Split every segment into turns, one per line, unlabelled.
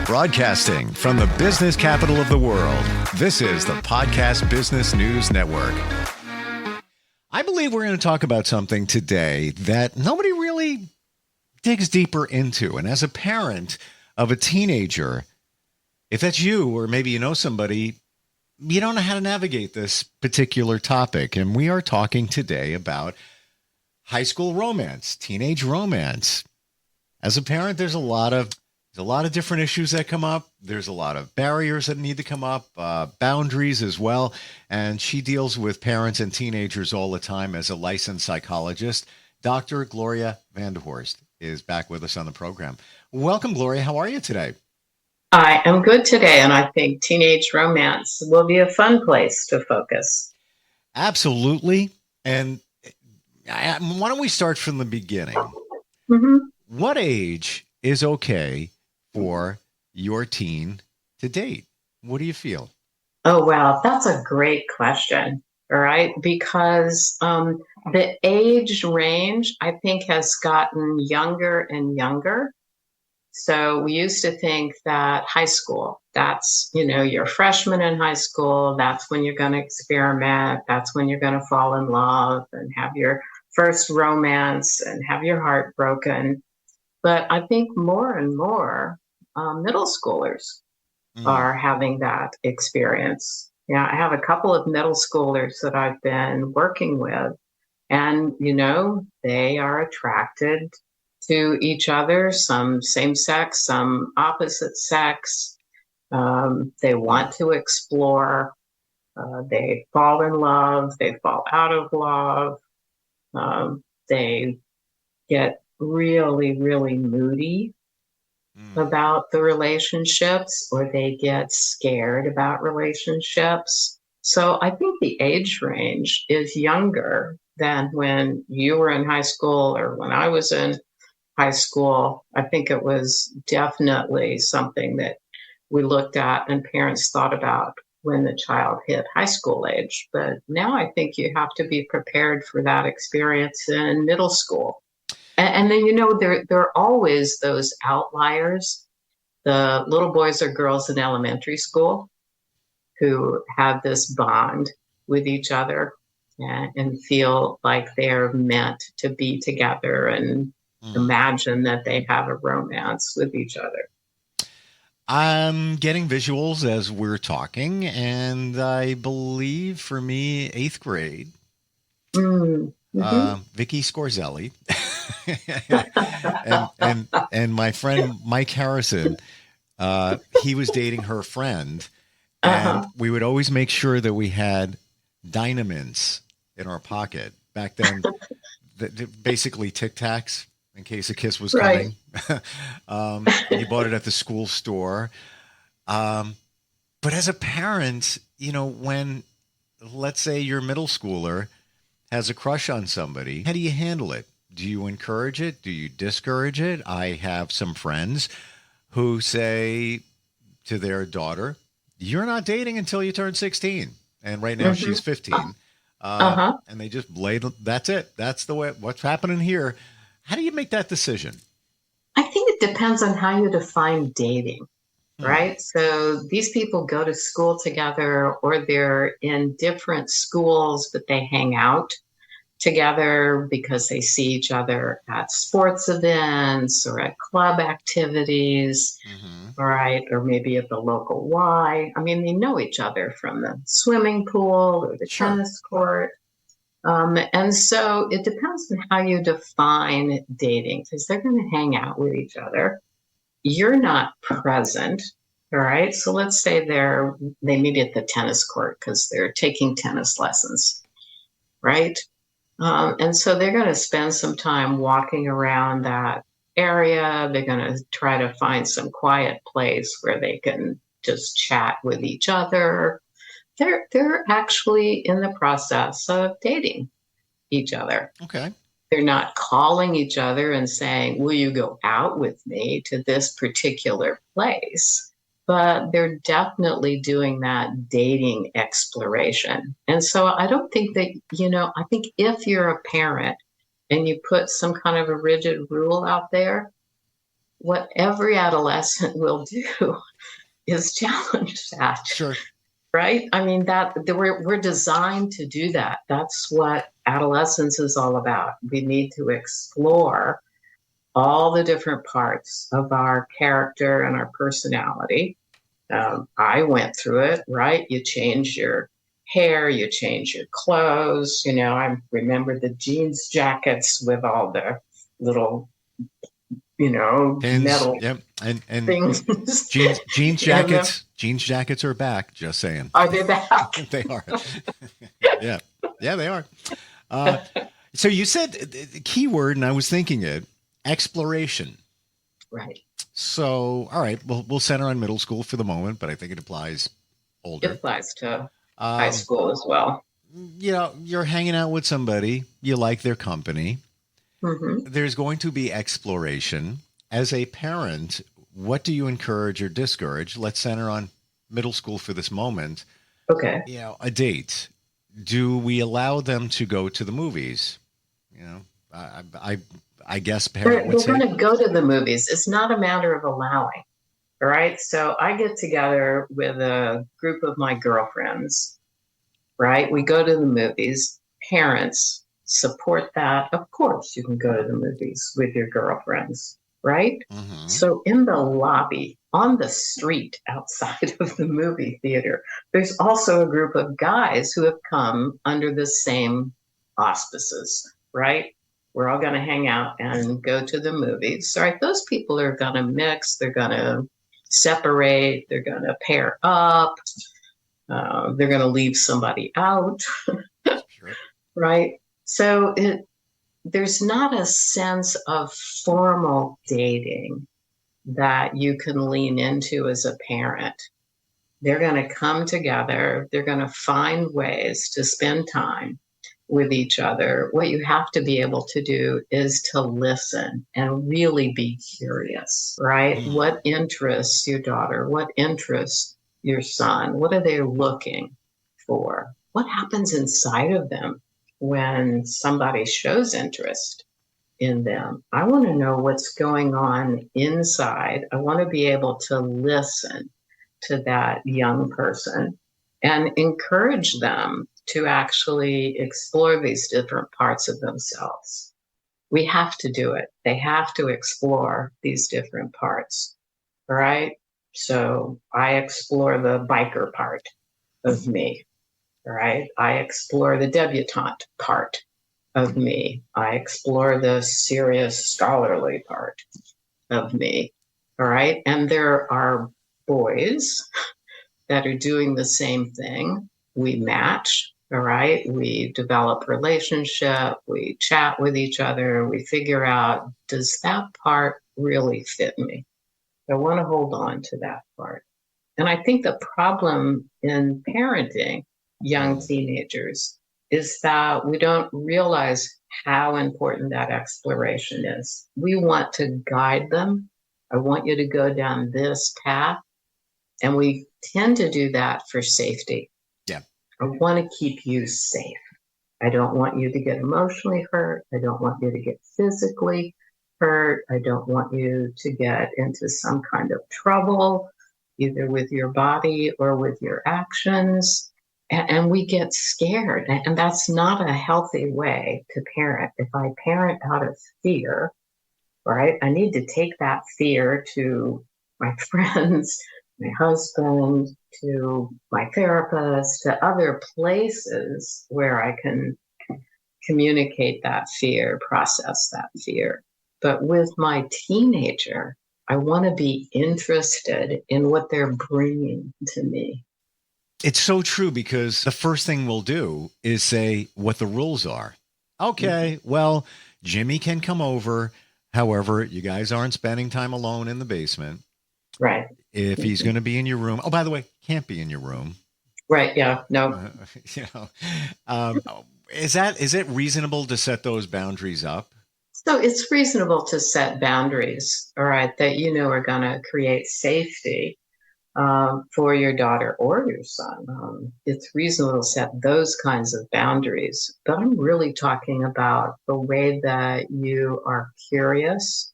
Broadcasting from the business capital of the world, this is the Podcast Business News Network. I believe we're going to talk about something today that nobody really digs deeper into. And as a parent of a teenager, if that's you, or maybe you know somebody, you don't know how to navigate this particular topic. And we are talking today about high school romance, teenage romance. As a parent, there's a lot of different issues that come up. There's a lot of barriers that need to come up, boundaries as well. And she deals with parents and teenagers all the time as a licensed psychologist. Dr. Gloria Vanderhorst is back with us on the program. Welcome, Gloria. How are you today?
I am good today, and I think teenage romance will be a fun place to focus.
Absolutely. And why don't we start from the beginning?
Mm-hmm.
What age is okay for your teen to date? What do you feel?
Oh, wow. That's a great question. All right. Because the age range, I think, has gotten younger and younger. So we used to think that high school, that's, you're a freshman in high school. That's when you're going to experiment. That's when you're going to fall in love and have your first romance and have your heart broken. But I think more and more middle schoolers are having that experience. Yeah, I have a couple of middle schoolers that I've been working with, and, they are attracted to each other, some same sex, some opposite sex. They want to explore. They fall in love. They fall out of love. They get really, really moody about the relationships, or they get scared about relationships. So I think the age range is younger than when you were in high school or when I was in high school. I think it was definitely something that we looked at and parents thought about when the child hit high school age. But now I think you have to be prepared for that experience in middle school. And then, there are always those outliers, the little boys or girls in elementary school who have this bond with each other and feel like they're meant to be together and imagine that they have a romance with each other.
I'm getting visuals as we're talking, and I believe for me, 8th grade, Vicky Scorzelli and my friend Mike Harrison, he was dating her friend, and we would always make sure that we had Dynamints in our pocket. Back then, basically Tic Tacs in case a kiss was coming. You bought it at the school store. But as a parent, when, let's say, your middle schooler has a crush on somebody, how do you handle it? Do you encourage it? Do you discourage it? I have some friends who say to their daughter, you're not dating until you turn 16. And right now she's 15. And they just that's it. That's the way, what's happening here. How do you make that decision?
I think it depends on how you define dating, right? So these people go to school together, or they're in different schools, but they hang out together because they see each other at sports events or at club activities, right? Or maybe at the local Y. I mean, they know each other from the swimming pool or the tennis court. And so it depends on how you define dating, because they're going to hang out with each other. You're not present, all right? So let's say they meet at the tennis court because they're taking tennis lessons, right? And so they're going to spend some time walking around that area. They're going to try to find some quiet place where they can just chat with each other. They're actually in the process of dating each other.
Okay.
They're not calling each other and saying, will you go out with me to this particular place? But they're definitely doing that dating exploration. And so I don't think that, I think if you're a parent and you put some kind of a rigid rule out there, what every adolescent will do is challenge that,
Sure.
right? I mean, we're designed to do that. That's what adolescence is all about. We need to explore all the different parts of our character and our personality. I went through it, right? You change your hair, you change your clothes. I remember the jeans jackets with all the little,
Pins.
metal
Yep. And
things in them.
Jeans jackets are back. Just saying.
Are they back?
They are. Yeah. Yeah, they are. Uh, so you said the key word, and I was thinking it, exploration.
Right.
So, all right, we'll center on middle school for the moment, but I think it applies
It
older.
applies to high
Um,
school as well.
you're hanging out with somebody, you like their company.
Hmm.
There's going to be exploration. As a parent, what do you encourage or discourage? Let's center on middle school for this moment.
Okay.
A date. Do we allow them to go to the movies? I guess parent would
They're
say,
going to go to the movies. It's not a matter of allowing. All right. So I get together with a group of my girlfriends, right? We go to the movies. Parents support that. Of course, you can go to the movies with your girlfriends, right?
mm-hmm.
So in the lobby, on the street outside of the movie theater, there's also a group of guys who have come under the same auspices, right? We're all going to hang out and go to the movies. All right, those people are going to mix, they're going to separate, they're going to pair up, they're going to leave somebody out,
Sure.
right? So there's not a sense of formal dating that you can lean into as a parent. They're going to come together, they're going to find ways to spend time with each other. What you have to be able to do is to listen and really be curious, right?
Mm.
What interests your daughter? What interests your son? What are they looking for? What happens inside of them when somebody shows interest in them? I want to know what's going on inside. I want to be able to listen to that young person and encourage them to actually explore these different parts of themselves. We have to do it. They have to explore these different parts. All right. So I explore the biker part of me. All right. I explore the debutante part of me. I explore the serious scholarly part of me. All right. And there are boys that are doing the same thing. We match. All right. We develop relationship. We chat with each other. We figure out, does that part really fit me? I want to hold on to that part. And I think the problem in parenting young
Mm.
teenagers is that we don't realize how important that exploration is. We want to guide them. I want you to go down this path. And we tend to do that for safety.
Yeah.
I want to keep you safe. I don't want you to get emotionally hurt. I don't want you to get physically hurt. I don't want you to get into some kind of trouble, either with your body or with your actions. And we get scared. And that's not a healthy way to parent. If I parent out of fear, right, I need to take that fear to my friends, my husband, to my therapist, to other places where I can communicate that fear, process that fear. But with my teenager, I want to be interested in what they're bringing to me.
It's so true because the first thing we'll do is say what the rules are. Okay, well, Jimmy can come over. However, you guys aren't spending time alone in the basement.
Right.
If he's going to be in your room, oh, by the way, can't be in your room.
Right. Yeah. No.
Uh, you know, um, is it reasonable to set those boundaries up?
So it's reasonable to set boundaries, all right, that are going to create safety for your daughter or your son. It's reasonable to set those kinds of boundaries. But I'm really talking about the way that you are curious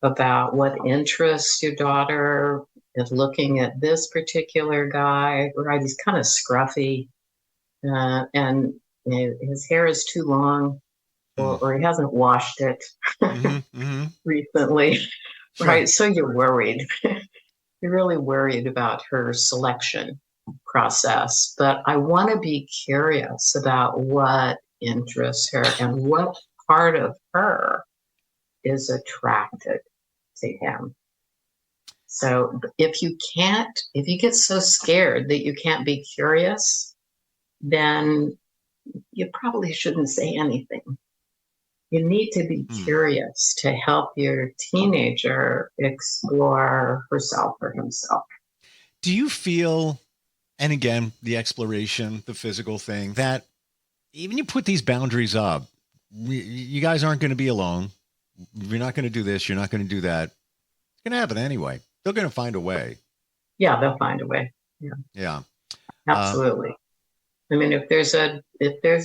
about what interests your daughter is looking at this particular guy, right? He's kind of scruffy, and his hair is too long,
Mm.
or he hasn't washed it
Hmm. Hmm.
recently,
Sure.
right? So you're worried. You're really worried about her selection process. But I want to be curious about what interests her and what part of her is attracted to him. So if you get so scared that you can't be curious, then you probably shouldn't say anything. You need to be
Mm.
curious to help your teenager explore herself or himself.
Do you feel, and again, the exploration, the physical thing, that even you put these boundaries up, you guys aren't going to be alone. You're not going to do this. You're not going to do that. It's going to happen anyway. They're going to find a way.
Yeah, they'll find a way. Yeah,
Yeah. Uh,
absolutely. I mean, if there's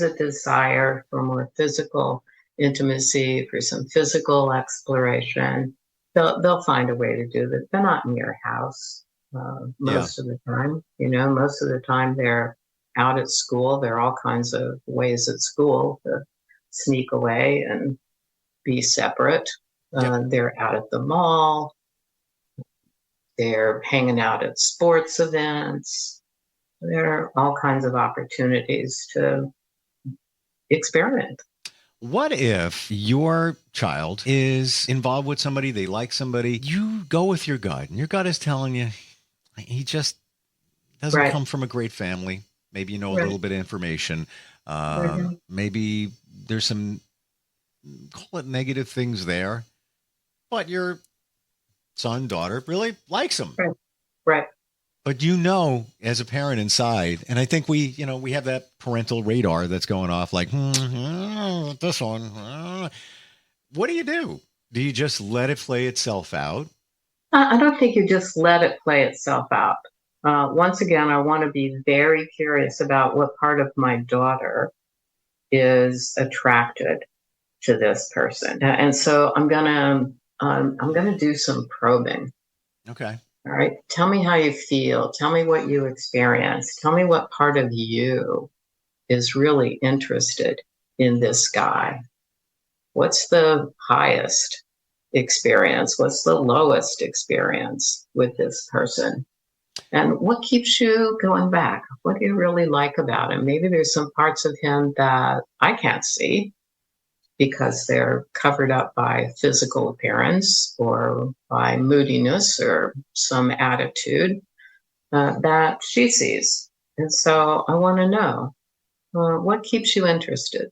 a desire for more physical intimacy, for some physical exploration, they'll find a way to do that. They're not in your house
yeah.
most of the time. You know, most of the time they're out at school. There are all kinds of ways at school to sneak away and be separate.
Yep.
They're out at the mall. They're hanging out at sports events. There are all kinds of opportunities to experiment.
What if your child is involved with somebody, they like somebody, you go with your gut, and your gut is telling you he just doesn't
Right.
come from a great family. Maybe you know a
Right.
little bit of information.
Mhm.
Maybe there's some, call it negative things there, but your son, daughter really likes him.
Right. Right.
But you know, as a parent inside, and I think we have that parental radar that's going off like, this one. What do you do? Do you just let it play itself out?
I don't think you just let it play itself out. Once again, I want to be very curious about what part of my daughter is attracted to this person, and so I'm gonna do some probing.
Okay.
All right, tell me how you feel. Tell me what you experience. Tell me what part of you is really interested in this guy. What's the highest experience? What's the lowest experience with this person? And what keeps you going back? What do you really like about him? Maybe there's some parts of him that I can't see because they're covered up by physical appearance or by moodiness or some attitude that she sees. And so I want to know what keeps you interested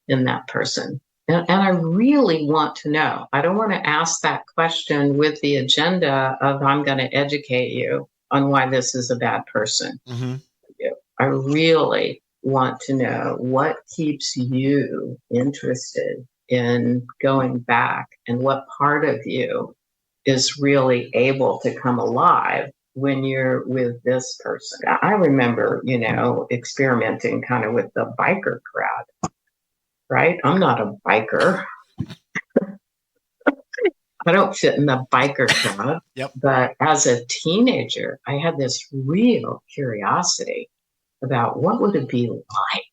in that person? And I really want to know. I don't want to ask that question with the agenda of I'm going to educate you on why this is a bad person.
Hmm.
I really want to know what keeps you interested in going back and what part of you is really able to come alive when you're with this person. I remember, experimenting kind of with the biker crowd, right? I'm not a biker. I don't fit in the biker crowd.
Yep.
But as a teenager, I had this real curiosity about what would it be like,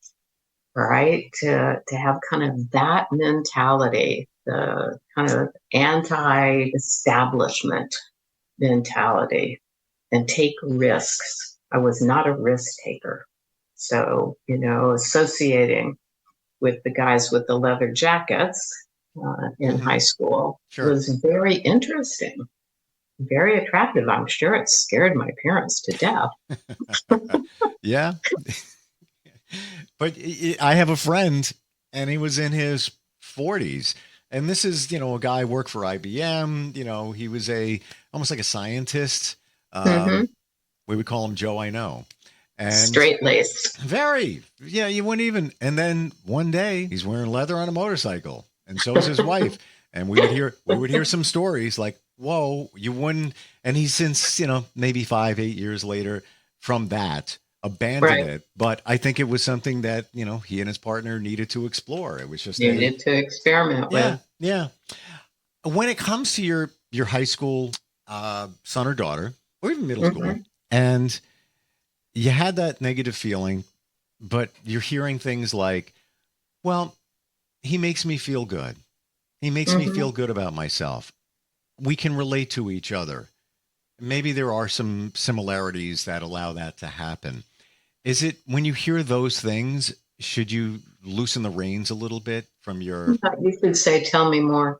right? To have kind of that mentality, the kind of anti-establishment mentality, and take risks. I was not a risk taker. So, associating with the guys with the leather jackets in
Hmm.
high school
Sure.
was very interesting, very attractive. I'm sure it scared my parents to death.
Yeah. But I have a friend, and he was in his 40s. And this is, a guy worked for IBM. He was almost like a scientist.
Mm-hmm.
Um, we would call him Joe I Know. And
Straight laced.
very, yeah, you wouldn't even. And then one day he's wearing leather on a motorcycle, and so is his wife. And we would hear some stories like, whoa, you wouldn't. And he's since, maybe 5, 8 years later from that abandoned
Right.
it. But I think it was something that, he and his partner needed to explore. It was just
You need to experiment
yeah,
with.
yeah. When it comes to your high school son or daughter, or even middle school,
Hmm.
and you had that negative feeling, but you're hearing things like, well, he makes me feel good. He makes me
Hmm.
feel good about myself. We can relate to each other. Maybe there are some similarities that allow that to happen. Is it when you hear those things, should you loosen the reins a little bit from your,
You could say, tell me more.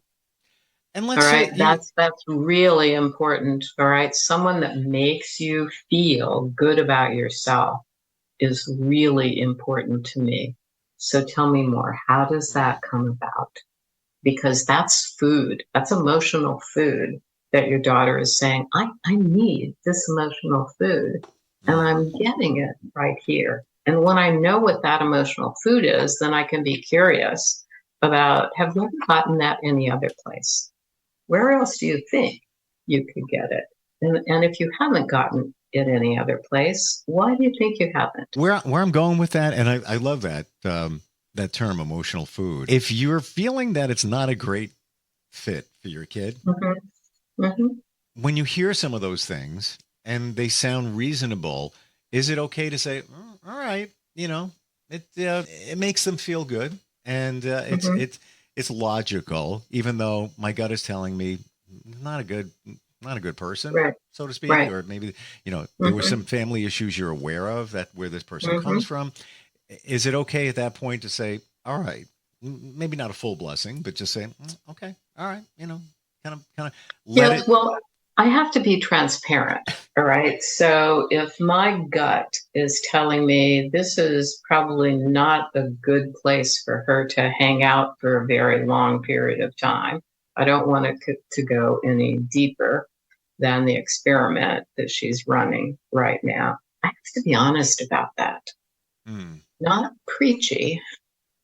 and
All
let's say
right.
you,
That's really important. All right. Someone that makes you feel good about yourself is really important to me. So tell me more. How does
hmm,
that come about? Because that's food. That's emotional food that your daughter is saying, I need this emotional food and
hmm,
I'm getting it right here. And when I know what that emotional food is, then I can be curious about, have you ever gotten that any other place? Where else do you think you could get it? And if you haven't gotten it any other place, why do you think you haven't?
where I'm going with that, and I love that that term, emotional food. If you're feeling that it's not a great fit for your kid,
Hmm. Hmm.
when you hear some of those things and they sound reasonable, is it okay to say, "Oh, all right, it makes them feel good, and
Hmm.
it's logical, even though my gut is telling me not a good not a good person,
Right,
so to speak,
right.
or maybe there were some
Hmm.
family issues you're aware of that where this person comes
Hmm.
from. Is it okay at that point to say, all right, maybe not a full blessing, but just say, okay, all right, kind of let
Yes,
it.
well, I have to be transparent. All right. So if my gut is telling me this is probably not a good place for her to hang out for a very long period of time, I don't want to go any deeper than the experiment that she's running right now. I have to be honest about that.
Mm,
Not preachy,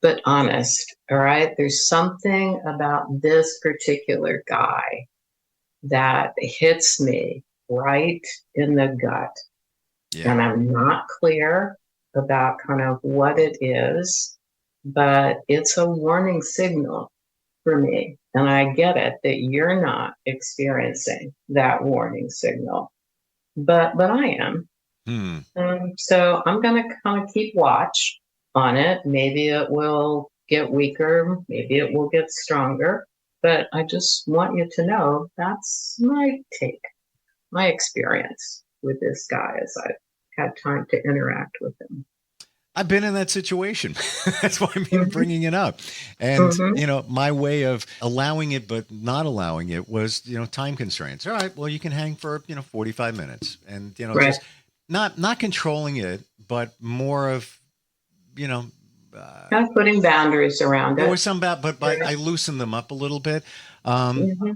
but honest. All right. There's something about this particular guy that hits me right in the gut.
yeah.
And I'm not clear about kind of what it is, but it's a warning signal for me. And I get it that you're not experiencing that warning signal, but I am.
Hmm.
So I'm going to kind of keep watch on it. Maybe it will get weaker, maybe it will get stronger. But I just want you to know that's my take, my experience with this guy as I've had time to interact with him.
I've been in that situation. That's why I'm even
Hmm.
bringing it up. And,
Hmm.
my way of allowing it, but not allowing it was, time constraints. All right, well, you can hang for, 45 minutes and,
Right.
just not controlling it, but more of, you know, uh,
Kind of putting boundaries around
there
it.
was some about, but
Right.
I loosened them up a little bit. Um,
Hmm.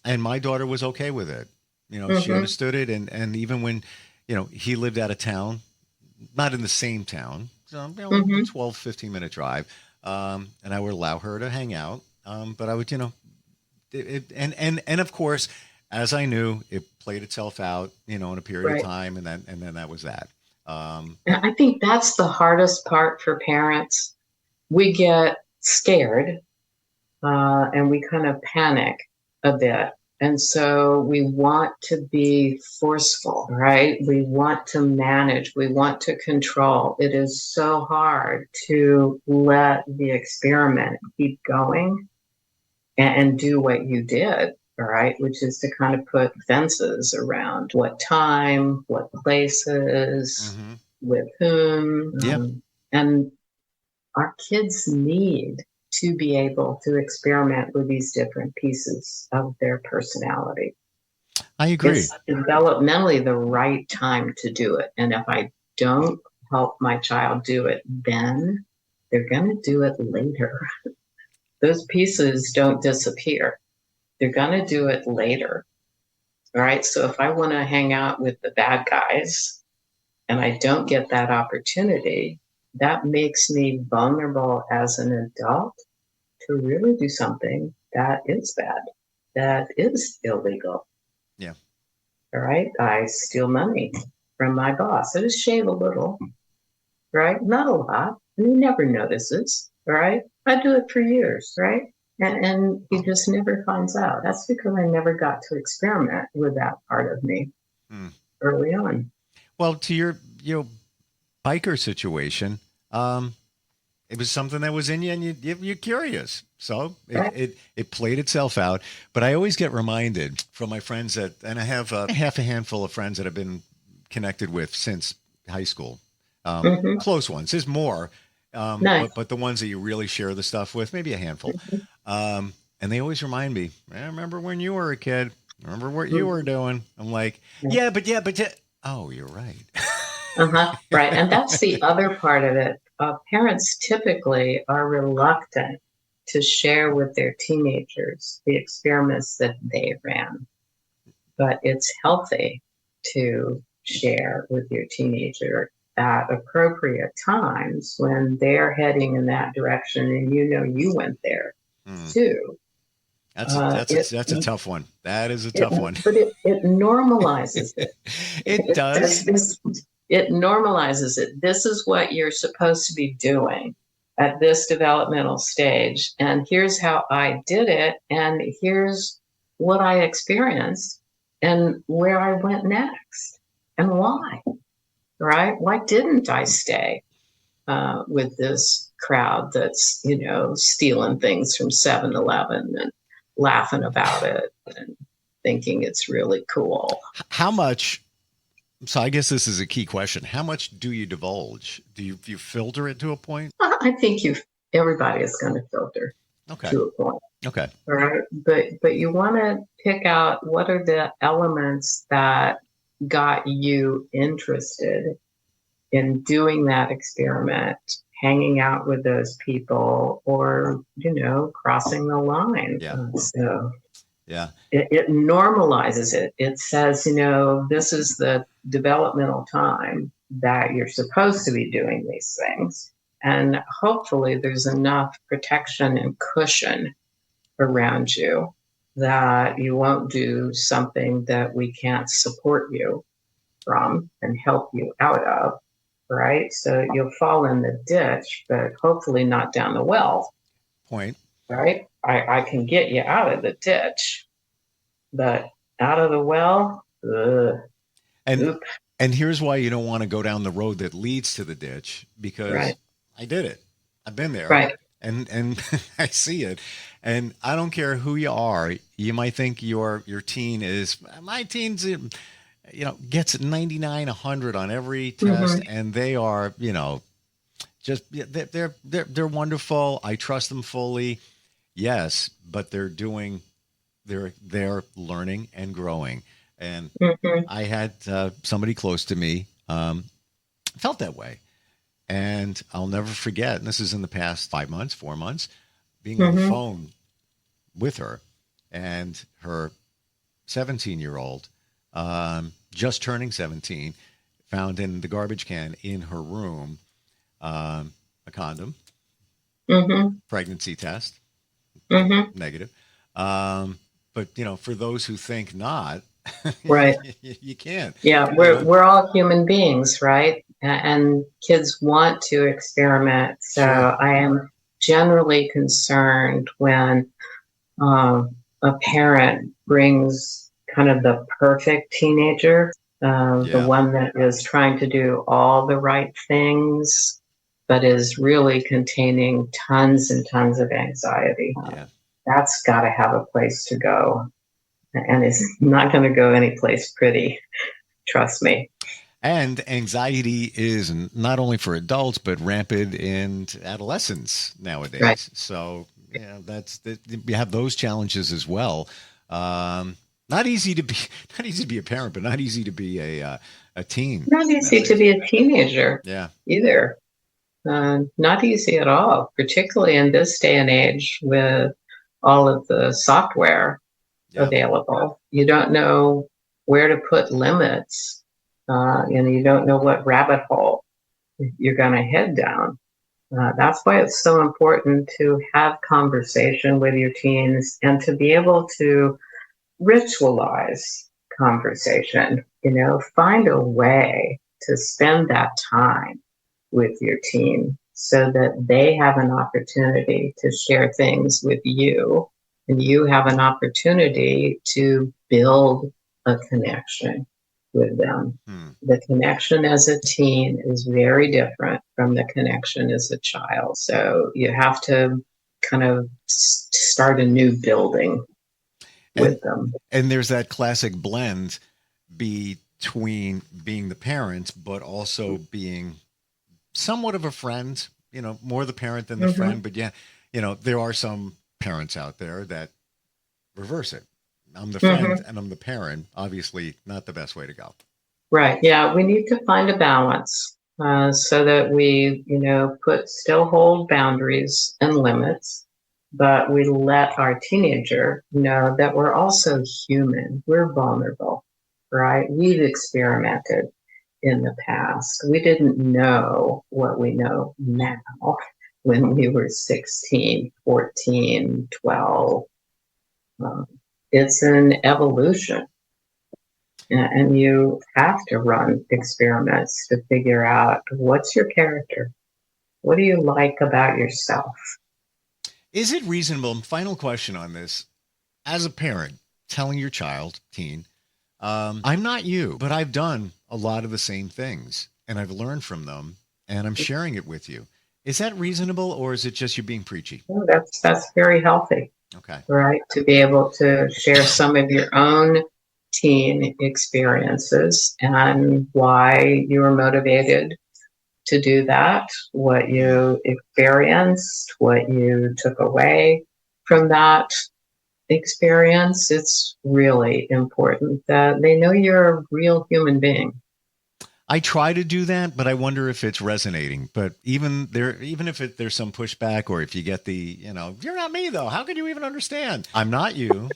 and my daughter was okay with it. She
Hmm.
understood it. And even when, he lived out of town, not in the same town, so, 12, 15-minute drive. And I would allow her to hang out. But I would, and of course, as I knew, it played itself out, in a period of
Right.
time. And then that was that. Um,
And I think that's the hardest part for parents. We get scared and we kind of panic a bit. And so we want to be forceful, right? We want to manage, we want to control. It is so hard to let the experiment keep going and do what you did, all right, which is to kind of put fences around what time, what places,
mhm.
with whom.
Yeah,
And our kids need to be able to experiment with these different pieces of their personality.
I agree.
It's developmentally the right time to do it. And if I don't help my child do it, then they're going to do it later. Those pieces don't disappear. They're going to do it later. All right. So if I want to hang out with the bad guys and I don't get that opportunity, that makes me vulnerable as an adult to really do something that is bad, that is illegal.
Yeah.
All right. I steal money from my boss. I just shave a little, right? Not a lot. And he never notices. All right. I do it for years, right? And he just never finds out. That's because I never got to experiment with that part of me
Hmm.
early on.
Well, to your biker situation, it was something that was in you, and you're curious. So
Right?
it played itself out. But I always get reminded from my friends and I have half a handful of friends that I've been connected with since high school.
Mm-hmm.
Close ones. There's more,
Nice.
but the ones that you really share the stuff with, maybe a handful. And they always remind me, I remember when you were a kid. Remember what you were
Mm-hmm.
doing. I'm like, yeah, but yeah. Oh, you're right.
Uh-huh. Right. And that's the other part of it. Parents typically are reluctant to share with their teenagers the experiments that they ran. But it's healthy to share with your teenager at appropriate times when they're heading in that direction and you went there
Hmm.
too. It,
That's a tough one. That is a tough one.
but it normalizes it.
It
It says
does.
this, it normalizes it. This is what you're supposed to be doing at this developmental stage. And here's how I did it. And here's what I experienced and where I went next and why, right? Why didn't I stay with this crowd that's, stealing things from 7-Eleven and laughing about it and thinking it's really cool?
How much? So I guess this is a key question. How much do you divulge? Do you filter it to a point?
I think everybody is going to filter
Okay.
to a point,
Okay.
right? But you want to pick out what are the elements that got you interested in doing that experiment, hanging out with those people, or crossing the line.
Yeah.
So
Yeah.
it normalizes it. It says, this is the developmental time that you're supposed to be doing these things. And hopefully there's enough protection and cushion around you that you won't do something that we can't support you from and help you out of, right? So you'll fall in the ditch, but hopefully not down the well,
Point.
right? I can get you out of the ditch, but out of the well,
And
oop,
and here's why you don't want to go down the road that leads to the ditch, because
right,
I did it. I've been there,
right.
and I see it. And I don't care who you are. You might think your teen is my teen's gets 99, 100 on every test,
Mm-hmm,
and they are just they're wonderful. I trust them fully. Yes, but they're learning and growing. And
mm-hmm,
I had somebody close to me felt that way. And I'll never forget, and this is in the past 5 months, 4 months, being on the
mm-hmm,
phone with her and her 17-year-old, just turning 17, found in the garbage can in her room a condom,
mm-hmm,
pregnancy test,
mm-hmm.
negative. But, for those who think not,
Right.
you can't.
Yeah,
You
we're
know,
we're all human beings, right? And kids want to experiment. So
sure.
I am generally concerned when a parent brings kind of the perfect teenager, the
Yeah.
one that is trying to do all the right things, but is really containing tons and tons of anxiety.
Yeah.
That's got to have a place to go, and it's not going to go anyplace pretty. Trust me.
And anxiety is not only for adults, but rampant in adolescents
Right.
nowadays. So, yeah, we have those challenges as well. Not easy to be, not easy to be a parent, but not easy to be a teen
Not easy to
nowadays.
be a teenager
Yeah.
either. Not easy at all, particularly in this day and age with all of the software
Yeah.
available. You don't know where to put limits, and you don't know what rabbit hole you're going to head down. That's why it's so important to have conversation with your teens and to be able to ritualize conversation. Find a way to spend that time with your teen so that they have an opportunity to share things with you, and you have an opportunity to build a connection with them. The connection as a teen is very different from the connection as a child. So you have to kind of start a new building with them.
And there's that classic blend between being the parent, but also being somewhat of a friend, more the parent than the friend. But yeah, there are some parents out there that reverse it. I'm the friend and I'm the parent. Obviously not the best way to go.
Right. Yeah. We need to find a balance so that we, still hold boundaries and limits, but we let our teenager know that we're also human. We're vulnerable, right? We've experimented in the past. We didn't know what we know now when we were 16, 14, 12. It's an evolution. And you have to run experiments to figure out what's your character? What do you like about yourself?
Is it reasonable? Final question on this. As a parent, telling your child, teen, I'm not you, but I've done a lot of the same things and I've learned from them and I'm sharing it with you. Is that reasonable, or is it just you being preachy?
Oh, that's very healthy.
Okay.
Right. To be able to share some of your own teen experiences and why you were motivated to do that, what you experienced, what you took away from that experience. It's really important that they know you're a real human being.
I try to do that, but I wonder if it's resonating. But even if there's some pushback, or if you get the, you're not me though. How can you even understand? I'm not you.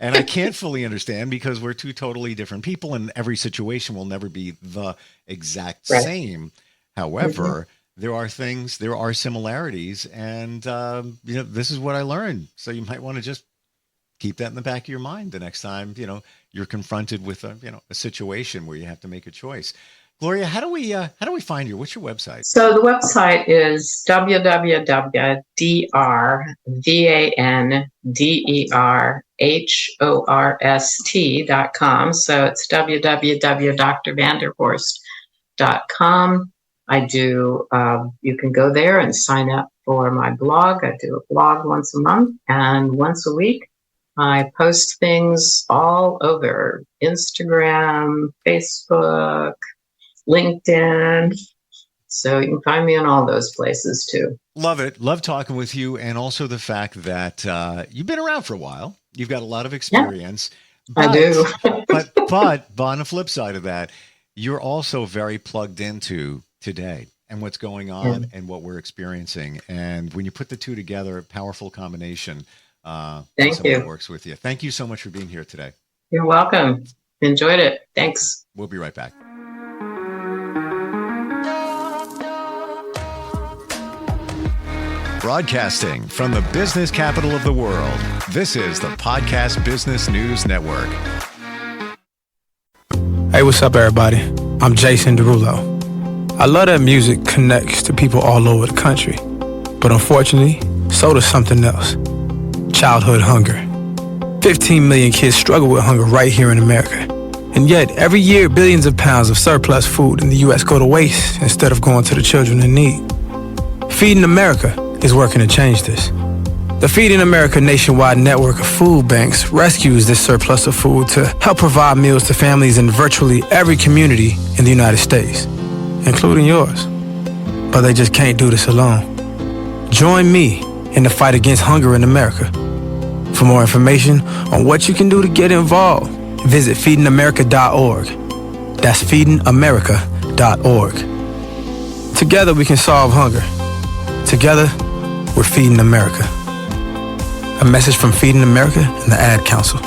And I can't fully understand because we're two totally different people and every situation will never be the exact same. However, there are similarities and, this is what I learned. So you might want to just keep that in the back of your mind the next time, you're confronted with a situation where you have to make a choice. Gloria, how do we find you? What's your website?
So the website is www.drvanderhorst.com. So it's www.drvanderhorst.com. You can go there and sign up for my blog. I do a blog once a month, and once a week I post things all over Instagram, Facebook, LinkedIn. So you can find me on all those places too.
Love it. Love talking with you. And also the fact that you've been around for a while. You've got a lot of experience.
I do.
but on the flip side of that, you're also very plugged into today and what's going on and what we're experiencing. And when you put the two together, a powerful combination.
Thank you.
Works with you. Thank you so much for being here today.
You're welcome. Enjoyed it. Thanks.
We'll be right back. Broadcasting from the business capital of the world, this is the Podcast Business News Network.
Hey, what's up, everybody? I'm Jason Derulo. I love that music connects to people all over the country. But unfortunately, so does something else. Childhood hunger. 15 million kids struggle with hunger right here in America. And yet, every year, billions of pounds of surplus food in the U.S. go to waste instead of going to the children in need. Feeding America is working to change this. The Feeding America nationwide network of food banks rescues this surplus of food to help provide meals to families in virtually every community in the United States, including yours. But they just can't do this alone. Join me in the fight against hunger in America. For more information on what you can do to get involved, visit feedingamerica.org. That's feedingamerica.org. Together we can solve hunger. Together, we're Feeding America. A message from Feeding America and the Ad Council.